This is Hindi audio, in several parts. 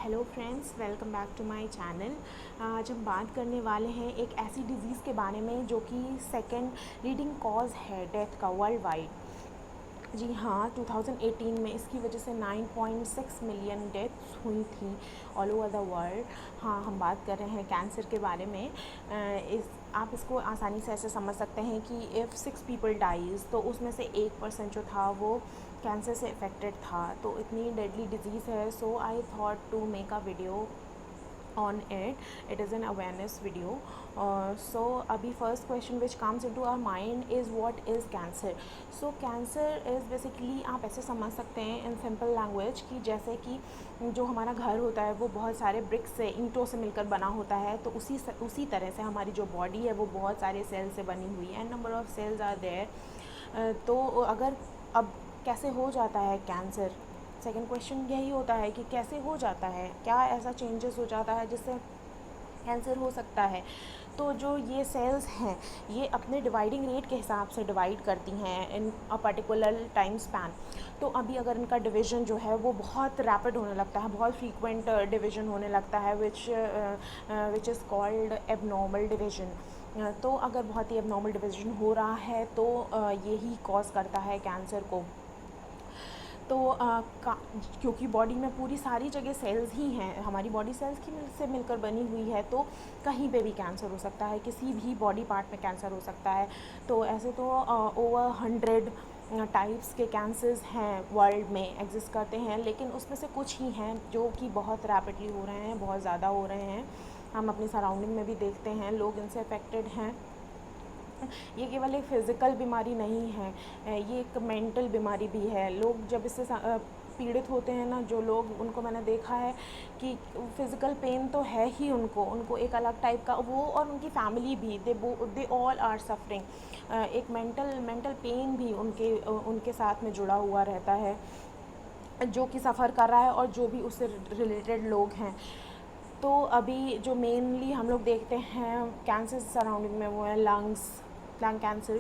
Hello friends, welcome back to my channel. आज हम बात करने वाले हैं एक ऐसी डिज़ीज़ के बारे में जो कि सेकंड लीडिंग कॉज है डेथ का वर्ल्ड वाइड। जी हाँ, 2018 में इसकी वजह से 9.6 मिलियन डेथ्स हुई थी ऑल ओवर द वर्ल्ड। हाँ, हम बात कर रहे हैं कैंसर के बारे में। आप इसको आसानी से ऐसे समझ सकते हैं कि इफ़ 6 पीपल डाइज़ तो उसमें से 1% जो था वो कैंसर से अफेक्टेड था। तो इतनी डेडली डिजीज़ है, so I thought to make a video on it is an awareness video. So abhi first question which comes into our mind is what is cancer. So cancer is basically आप ऐसे समझ सकते हैं in simple language कि जैसे कि जो हमारा घर होता है वो बहुत सारे ब्रिक्स से, ईंटों से मिलकर बना होता है, तो उसी तरह से हमारी जो बॉडी है वो बहुत सारे सेल से बनी हुई है, number of cells are there. तो अगर अब कैसे हो जाता है कैंसर, सेकंड क्वेश्चन यही होता है कि कैसे हो जाता है, क्या ऐसा चेंजेस हो जाता है जिससे कैंसर हो सकता है। तो जो ये सेल्स हैं ये अपने डिवाइडिंग रेट के हिसाब से डिवाइड करती हैं इन अ पर्टिकुलर टाइम स्पैन। तो अभी अगर इनका डिवीज़न जो है वो बहुत रैपिड होने लगता है, बहुत फ्रीक्वेंट डिवीज़न होने लगता है which is called abnormal division. तो अगर बहुत ही एबनॉर्मल डिवीज़न हो रहा है तो यही कॉज करता है कैंसर को। तो क्योंकि बॉडी में पूरी सारी जगह सेल्स ही हैं, हमारी बॉडी सेल्स की से मिलकर बनी हुई है, तो कहीं पे भी कैंसर हो सकता है, किसी भी बॉडी पार्ट में कैंसर हो सकता है। तो ऐसे तो ओवर 100 टाइप्स के कैंसर्स हैं वर्ल्ड में एग्जिस्ट करते हैं, लेकिन उसमें से कुछ ही हैं जो कि बहुत रैपिडली हो रहे हैं, बहुत ज़्यादा हो रहे हैं। हम अपनी सराउंडिंग में भी देखते हैं लोग इनसे अफेक्टेड हैं। ये केवल एक फ़िज़िकल बीमारी नहीं है, ये एक मेंटल बीमारी भी है। लोग जब इससे पीड़ित होते हैं ना, जो लोग, उनको मैंने देखा है कि फ़िज़िकल पेन तो है ही उनको एक अलग टाइप का, वो और उनकी फैमिली भी, दे ऑल आर सफरिंग। एक मेंटल पेन भी उनके साथ में जुड़ा हुआ रहता है, जो कि सफ़र कर रहा है और जो भी उससे रिलेटेड लोग हैं। तो अभी जो मेनली हम लोग देखते हैं कैंसर सराउंडिंग में वो है lung cancer,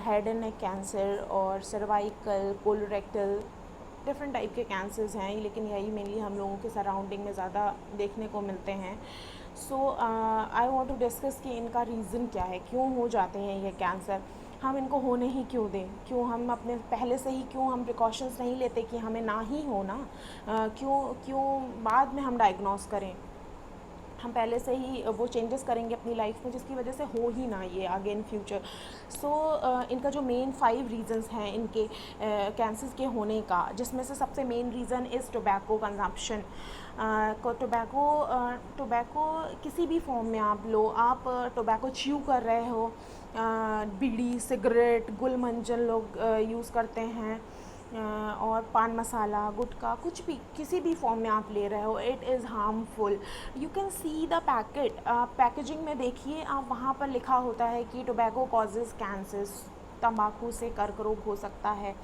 head and neck cancer और सर्वाइकल, कोलोरेक्टल, डिफरेंट टाइप के कैंसर्स हैं, लेकिन यही मेनली हम लोगों के सराउंडिंग में ज़्यादा देखने को मिलते हैं। सो आई वांट टू डिस्कस कि इनका रीज़न क्या है, क्यों हो जाते हैं ये कैंसर, हम इनको होने ही क्यों दें, क्यों हम अपने पहले से ही क्यों हम प्रिकॉशंस नहीं लेते कि हमें ना ही हो ना, क्यों बाद में हम डायग्नोस करें, हम पहले से ही वो चेंजेस करेंगे अपनी लाइफ में जिसकी वजह से हो ही ना ये आगे इन फ्यूचर। सो इनका जो मेन 5 रीज़न्स हैं इनके कैंसर के होने का, जिसमें से सबसे main reason is tobacco consumption. Tobacco किसी भी फॉर्म में आप लो, आप टोबैको च्यू कर रहे हो, बीड़ी, सिगरेट, गुलमंजन लोग यूज़ करते हैं, और पान मसाला, गुटखा, कुछ भी किसी भी फॉर्म में आप ले रहे हो, it is harmful. You can see the packet, packaging में देखिए आप, वहाँ पर लिखा होता है कि टोबैको कॉजेज़ कैंसर, तंबाकू से कर्क रोग हो सकता है।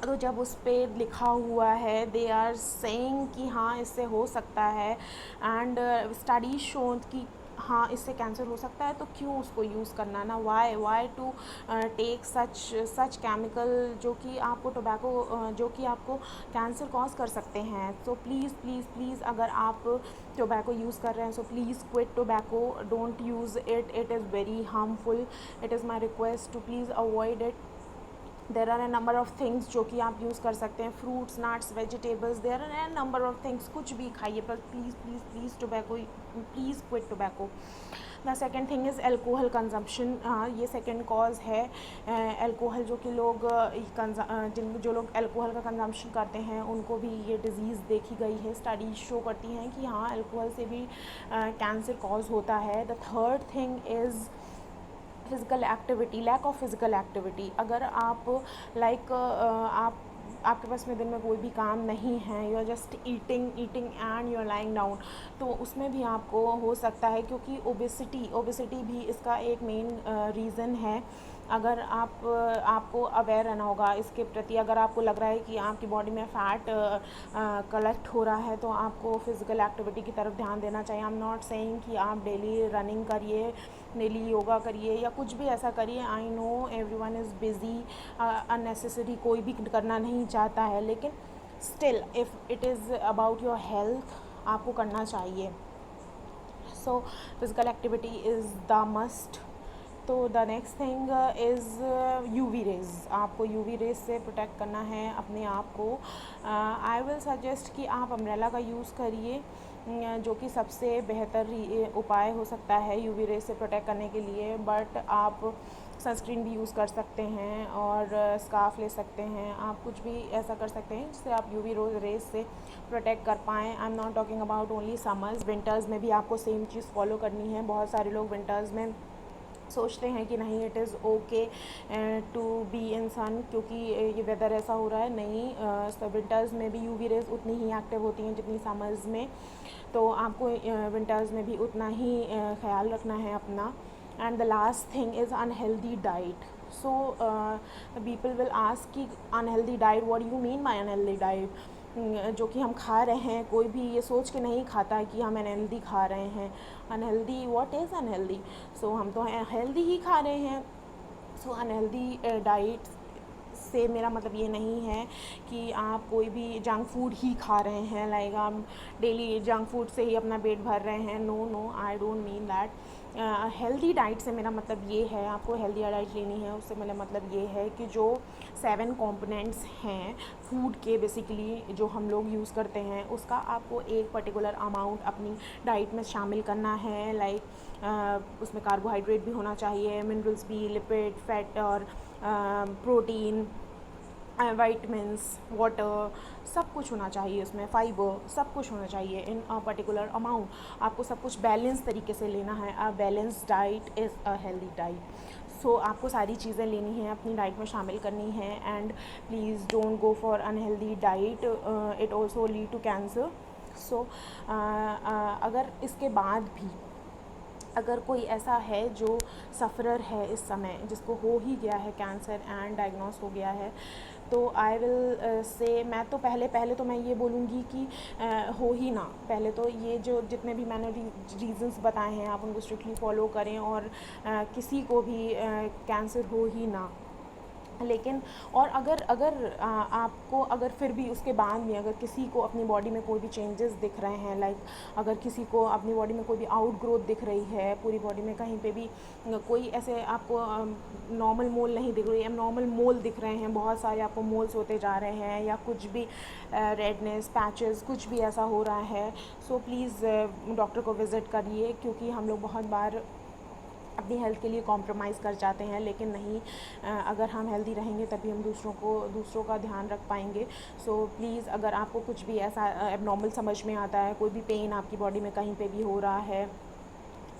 तो जब उस पर लिखा हुआ है, दे आर सेइंग कि हाँ इससे हो सकता है, एंड स्टडीज शोन कि हाँ इससे कैंसर हो सकता है, तो क्यों उसको यूज़ करना ना, why to take such chemical जो कि आपको जो कि आपको कैंसर कॉज कर सकते हैं। सो प्लीज़ प्लीज़ प्लीज़, अगर आप टोबैको यूज़ कर रहे हैं, so please quit tobacco, don't use it, it is very harmful. It is my request to please avoid it. There are a number of things जो कि आप यूज़ कर सकते हैं, fruits, nuts, vegetables, there are a number of things, कुछ भी खाइए, पर please please please tobacco, please quit tobacco. The second thing is alcohol consumption. हाँ, ये सेकेंड कॉज है। एल्कोहल जो कि लोग जो लोग एल्कोहल का कंजम्पशन करते हैं उनको भी ये डिज़ीज़ देखी गई है, स्टडीज शो करती हैं कि हाँ एल्कोहल से भी कैंसर कॉज होता है। The third thing is physical activity, lack of physical activity. अगर आप आपके पास में दिन में कोई भी काम नहीं है, you are just eating and you are lying down, तो उसमें भी आपको हो सकता है, क्योंकि ओबेसिटी भी इसका एक मेन रीज़न है। अगर आपको अवेयर रहना होगा इसके प्रति, अगर आपको लग रहा है कि आपकी बॉडी में फ़ैट कलेक्ट हो रहा है, तो आपको फ़िज़िकल एक्टिविटी की तरफ ध्यान देना चाहिए। आई एम नॉट सेइंग कि आप डेली रनिंग करिए, डेली योगा करिए या कुछ भी ऐसा करिए। I know everyone is busy, unnecessary कोई भी करना नहीं चाहता है, लेकिन still if it is about your health आपको करना चाहिए. So physical activity is the must. तो the next thing is UV rays. आपको यूवी रेज़ से प्रोटेक्ट करना है अपने आप को. आई विल सजेस्ट कि आप अम्ब्रेला का यूज़ करिए, जो कि सबसे बेहतर उपाय हो सकता है यूवी रेज़ से प्रोटेक्ट करने के लिए. बट आप सनस्क्रीन भी यूज़ कर सकते हैं और स्कार्फ ले सकते हैं. आप कुछ भी ऐसा कर सकते हैं जिससे आप यूवी रेज़ से प्रोटेक्ट कर पाएँ. I am not talking about only summers. Winters में भी आपको सेम चीज़ फॉलो करनी है. बहुत सारे लोग विंटर्स में सोचते हैं कि नहीं it is okay to be in sun, क्योंकि ये वेदर ऐसा हो रहा है. नहीं, विंटर्स में भी यूवी रेज़ उतनी ही एक्टिव होती हैं जितनी समर्स में. तो आपको विंटर्स में भी उतना ही ख्याल रखना है अपना. And the last thing is unhealthy diet. So people will ask कि unhealthy diet, what do you mean by unhealthy diet. जो कि हम खा रहे हैं, कोई भी ये सोच के नहीं खाता कि हम अनहेल्दी खा रहे हैं. Unhealthy, what is unhealthy. So हम तो हेल्दी ही खा रहे हैं. सो अनहेल्दी डाइट से मेरा मतलब ये नहीं है कि आप कोई भी जंक फूड ही खा रहे हैं, लाइक आप डेली जंक फूड से ही अपना पेट भर रहे हैं. No, I don't mean that. Healthy diet से मेरा मतलब ये है, आपको हेल्दी डाइट लेनी है, उससे मेरा मतलब ये है कि जो 7 कंपोनेंट्स हैं फूड के बेसिकली जो हम लोग यूज़ करते हैं, उसका आपको एक पर्टिकुलर अमाउंट अपनी डाइट में शामिल करना है. लाइक उसमें कार्बोहाइड्रेट भी होना चाहिए, मिनरल्स भी, लिपिड, फैट और प्रोटीन, वाइटमिन्स, वाटर, सब कुछ होना चाहिए उसमें, फाइबर, सब कुछ होना चाहिए इन अ पर्टिकुलर अमाउंट. आपको सब कुछ बैलेंस तरीके से लेना है. A balance diet is a healthy diet. So आपको सारी चीज़ें लेनी हैं, अपनी डाइट में शामिल करनी है. And please don't go for unhealthy diet, it also lead to cancer. So अगर इसके बाद भी अगर कोई ऐसा है जो सफ़रर है इस समय, जिसको हो ही गया है कैंसर एंड डायग्नोस हो गया है, तो आई विल से, मैं तो पहले तो मैं ये बोलूँगी कि हो ही ना. पहले तो ये जो जितने भी मैंने रीज़न्स बताए हैं आप उनको स्ट्रिक्टली फॉलो करें और किसी को भी कैंसर हो ही ना. लेकिन और अगर आपको अगर फिर भी उसके बाद में अगर किसी को अपनी बॉडी में कोई भी चेंजेस दिख रहे हैं, लाइक अगर किसी को अपनी बॉडी में कोई भी आउट ग्रोथ दिख रही है, पूरी बॉडी में कहीं पे भी कोई ऐसे आपको नॉर्मल मोल नहीं दिख रही है, नॉर्मल मोल दिख रहे हैं, बहुत सारे आपको मोल्स होते जा रहे हैं, या कुछ भी रेडनेस, पैचेस, कुछ भी ऐसा हो रहा है, सो प्लीज़ डॉक्टर को विज़िट करिए. क्योंकि हम लोग बहुत बार अपनी हेल्थ के लिए कॉम्प्रोमाइज़ कर जाते हैं, लेकिन नहीं, अगर हम हेल्दी रहेंगे तभी हम दूसरों का ध्यान रख पाएंगे. सो प्लीज़ अगर आपको कुछ भी ऐसा एबनॉर्मल समझ में आता है, कोई भी पेन आपकी बॉडी में कहीं पे भी हो रहा है,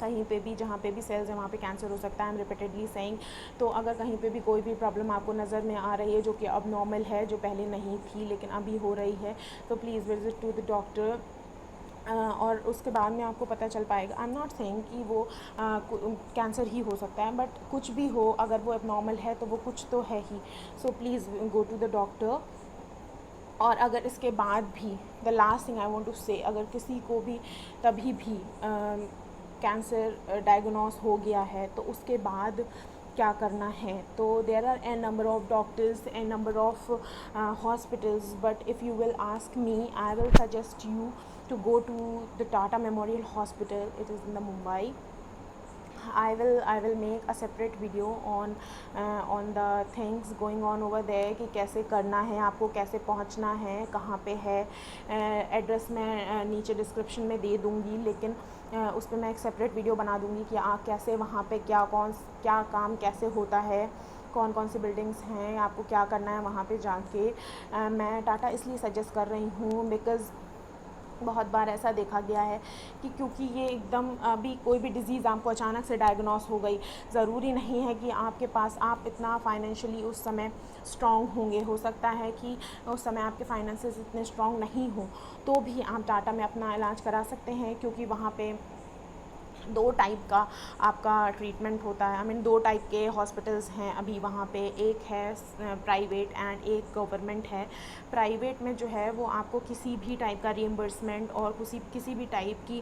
कहीं पे भी जहाँ पे भी सेल्स हैं वहाँ पे कैंसर हो सकता है, आई एम रिपीटेडली सेइंग. तो अगर कहीं पे भी कोई भी प्रॉब्लम आपको नज़र में आ रही है जो कि अब नॉर्मल है, जो पहले नहीं थी लेकिन अभी हो रही है, तो please visit to the doctor. और उसके बाद में आपको पता चल पाएगा. आई एम नॉट सेइंग कि वो कैंसर ही हो सकता है, बट कुछ भी हो, अगर वो एबनॉर्मल है तो वो कुछ तो है ही. So please go to the doctor. और अगर इसके बाद भी, the last thing I want to say, अगर किसी को भी तभी भी कैंसर डायग्नोस हो गया है, तो उसके बाद क्या करना है. तो there are an number of doctors, an number of hospitals, but if you will ask me, I will suggest you to go to the Tata Memorial Hospital. It is in the Mumbai. I will make a separate video on the things going on over there, कि कैसे करना है, आपको कैसे पहुंचना है, कहाँ पे है. एड्रेस मैं नीचे डिस्क्रिप्शन में दे दूँगी, लेकिन उस पर मैं एक सेपरेट वीडियो बना दूँगी कि आप कैसे वहाँ पे क्या काम कैसे होता है, कौन कौन सी बिल्डिंग्स हैं, आपको क्या करना है वहाँ पे जाके. मैं टाटा इसलिए सजेस्ट कर रही हूँ बिकॉज़ बहुत बार ऐसा देखा गया है कि क्योंकि ये एकदम अभी कोई भी डिज़ीज़ आपको अचानक से डायग्नोस हो गई, ज़रूरी नहीं है कि आपके पास आप इतना फाइनेंशियली उस समय स्ट्रॉन्ग होंगे. हो सकता है कि उस समय आपके फाइनेंसेस इतने स्ट्रॉन्ग नहीं हो, तो भी आप टाटा में अपना इलाज करा सकते हैं. क्योंकि वहाँ पे 2 टाइप का आपका ट्रीटमेंट होता है. आई मीन 2 टाइप के हॉस्पिटल्स हैं अभी वहाँ पे. एक है प्राइवेट एंड एक गवर्नमेंट है. प्राइवेट में जो है वो आपको किसी भी टाइप का रीइंबर्समेंट और किसी भी टाइप की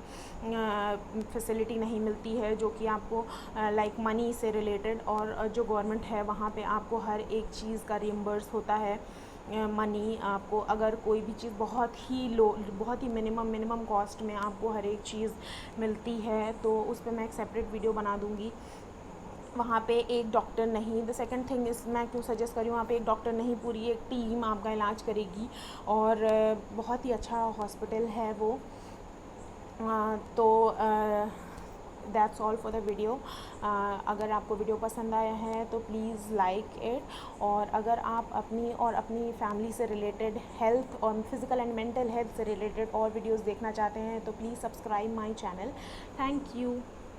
फैसिलिटी नहीं मिलती है जो कि आपको लाइक मनी से रिलेटेड. और जो गवर्नमेंट है वहाँ पे आपको हर एक चीज़ का रीइंबर्स होता है. मनी आपको अगर कोई भी चीज़ बहुत ही लो, बहुत ही मिनिमम कॉस्ट में आपको हर एक चीज़ मिलती है, तो उस पर मैं एक सेपरेट वीडियो बना दूँगी। वहाँ पे एक डॉक्टर नहीं, द सेकंड थिंग इस मैं क्यों सजेस्ट करी, वहाँ पे एक डॉक्टर नहीं, पूरी एक टीम आपका इलाज करेगी और बहुत ही अच्छा हॉस्पिटल है वो। तो that's all for the video. अगर आपको वीडियो पसंद आया है तो प्लीज़ लाइक इट, और अगर आप अपनी और अपनी फैमिली से रिलेटेड हेल्थ और फिज़िकल एंड मेंटल हेल्थ से रिलेटेड और वीडियोस देखना चाहते हैं तो please subscribe my channel. Thank you.